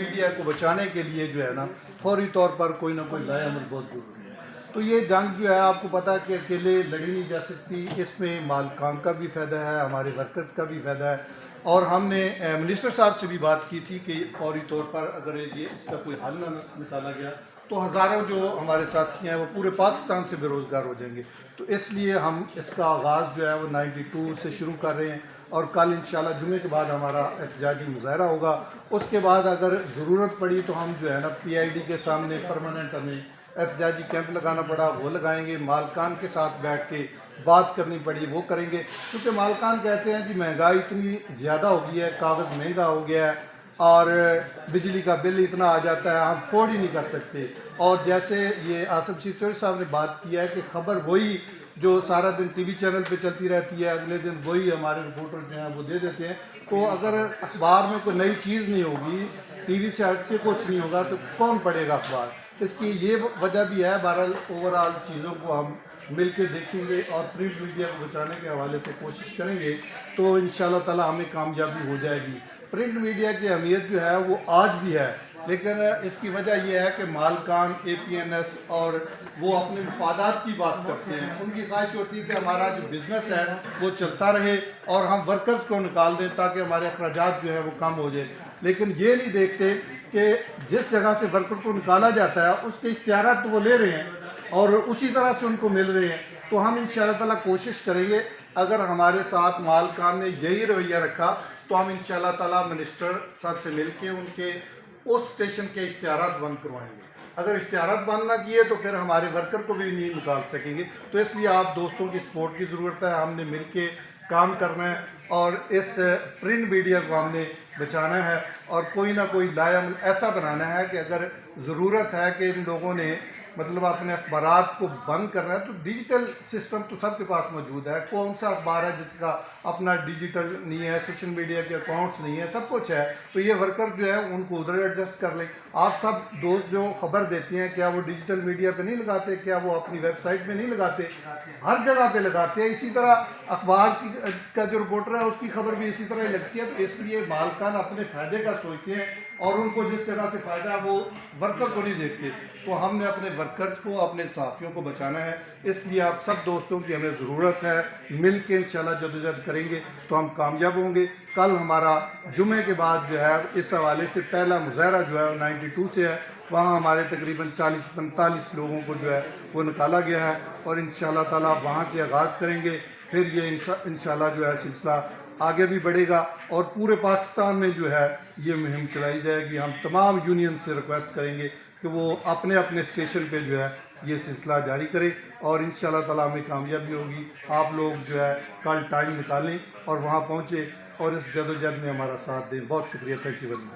Media کو بچانے کے لیے جو ہے نا فوری طور پر کوئی نہ کوئی لائحہ عمل بہت ضروری ہے۔ تو یہ جنگ جو ہے آپ کو پتہ ہے کہ اکیلے لڑی نہیں جا سکتی، اس میں مالکان کا بھی فائدہ ہے، ہمارے ورکرز کا بھی فائدہ ہے، اور ہم نے منسٹر صاحب سے بھی بات کی تھی کہ فوری طور پر اگر یہ اس کا کوئی حل نہ نکالا گیا تو ہزاروں جو ہمارے ساتھی ہیں وہ پورے پاکستان سے بے روزگار ہو جائیں گے۔ تو اس لیے ہم اس کا آغاز جو ہے وہ 92 سے شروع کر رہے ہیں، اور کل انشاءاللہ جمعے کے بعد ہمارا احتجاجی مظاہرہ ہوگا۔ اس کے بعد اگر ضرورت پڑی تو ہم جو ہے نا پی آئی ڈی کے سامنے پرماننٹ ہمیں احتجاجی کیمپ لگانا پڑا وہ لگائیں گے، مالکان کے ساتھ بیٹھ کے بات کرنی پڑی وہ کریں گے، کیونکہ مالکان کہتے ہیں جی مہنگائی اتنی زیادہ ہو گئی ہے، کاغذ مہنگا ہو گیا ہے، اور بجلی کا بل اتنا آ جاتا ہے ہم افورڈ ہی نہیں کر سکتے۔ اور جیسے یہ آصف چشتی صاحب نے بات کیا ہے کہ خبر وہی جو سارا دن ٹی وی چینل پہ چلتی رہتی ہے اگلے دن وہی ہمارے رپورٹر جو ہیں وہ دے دیتے ہیں، تو اگر اخبار میں کوئی نئی چیز نہیں ہوگی، ٹی وی سے ہٹ کے کچھ نہیں ہوگا تو کون پڑھے گا اخبار؟ اس کی یہ وجہ بھی ہے۔ بہرحال اوورآل چیزوں کو ہم مل کے دیکھیں گے اور پرنٹ میڈیا کو بچانے کے حوالے سے کوشش کریں گے تو انشاءاللہ تعالی ہمیں کامیابی ہو جائے گی۔ پرنٹ میڈیا کی اہمیت جو ہے وہ آج بھی ہے، لیکن اس کی وجہ یہ ہے کہ مالکان اے پی این ایس اور وہ اپنے مفادات کی بات کرتے ہیں، ان کی خواہش ہوتی ہے کہ ہمارا جو بزنس ہے وہ چلتا رہے اور ہم ورکرز کو نکال دیں تاکہ ہمارے اخراجات جو ہے وہ کم ہو جائے، لیکن یہ نہیں دیکھتے کہ جس جگہ سے ورکر کو نکالا جاتا ہے اس کے اختیارات تو وہ لے رہے ہیں اور اسی طرح سے ان کو مل رہے ہیں۔ تو ہم انشاءاللہ تعالیٰ کوشش کریں گے، اگر ہمارے ساتھ مالکان نے یہی رویہ رکھا تو ہم انشاءاللہ تعالیٰ منسٹر صاحب سے مل کے ان کے اس اسٹیشن کے اشتہارات بند کروائیں گے۔ اگر اشتہارات بند نہ کیے تو پھر ہمارے ورکر کو بھی نہیں نکال سکیں گے۔ تو اس لیے آپ دوستوں کی سپورٹ کی ضرورت ہے، ہم نے مل کے کام کرنا ہے اور اس پرنٹ میڈیا کو ہم نے بچانا ہے، اور کوئی نہ کوئی لائحہ عمل ایسا بنانا ہے کہ اگر ضرورت ہے کہ ان لوگوں نے مطلب اپنے اخبارات کو بند کرنا ہے تو ڈیجیٹل سسٹم تو سب کے پاس موجود ہے، کون سا اخبار ہے جس کا اپنا ڈیجیٹل نہیں ہے، سوشل میڈیا کے اکاؤنٹس نہیں ہے، سب کچھ ہے، تو یہ ورکر جو ہے ان کو ادھر ایڈجسٹ کر لیں۔ آپ سب دوست جو خبر دیتے ہیں کیا وہ ڈیجیٹل میڈیا پہ نہیں لگاتے؟ کیا وہ اپنی ویب سائٹ پہ نہیں لگاتے؟ ہر جگہ پہ لگاتے ہیں۔ اسی طرح اخبار کا جو رپورٹر ہے اس کی خبر بھی اسی طرح ہی لگتی ہے، تو اس لیے مالکان اپنے فائدے کا سوچتے ہیں اور ان کو جس جگہ سے فائدہ ہے وہ ورکر کو نہیں دیکھتے۔ تو ہم نے اپنے ورکرز کو اپنے صحافیوں کو بچانا ہے، اس لیے آپ سب دوستوں کی ہمیں ضرورت ہے، مل کے انشاءاللہ جدوجہد کریں گے تو ہم کامیاب ہوں گے۔ کل ہمارا جمعے کے بعد جو ہے اس حوالے سے پہلا مظاہرہ جو ہے 92 سے ہے، وہاں ہمارے تقریباً 40-45 لوگوں کو جو ہے وہ نکالا گیا ہے، اور انشاءاللہ تعالیٰ وہاں سے آغاز کریں گے، پھر یہ انشاءاللہ جو ہے سلسلہ آگے بھی بڑھے گا اور پورے پاکستان میں جو ہے یہ مہم چلائی جائے گی۔ ہم تمام یونین سے ریکویسٹ کریں گے کہ وہ اپنے اپنے اسٹیشن پہ جو ہے یہ سلسلہ جاری کریں، اور انشاءاللہ تعالیٰ ہمیں کامیابی ہوگی۔ آپ لوگ جو ہے کل ٹائم نکالیں اور وہاں پہنچے اور اس جدوجہد میں ہمارا ساتھ دیں۔ بہت شکریہ، تھینک یو ویری مچ۔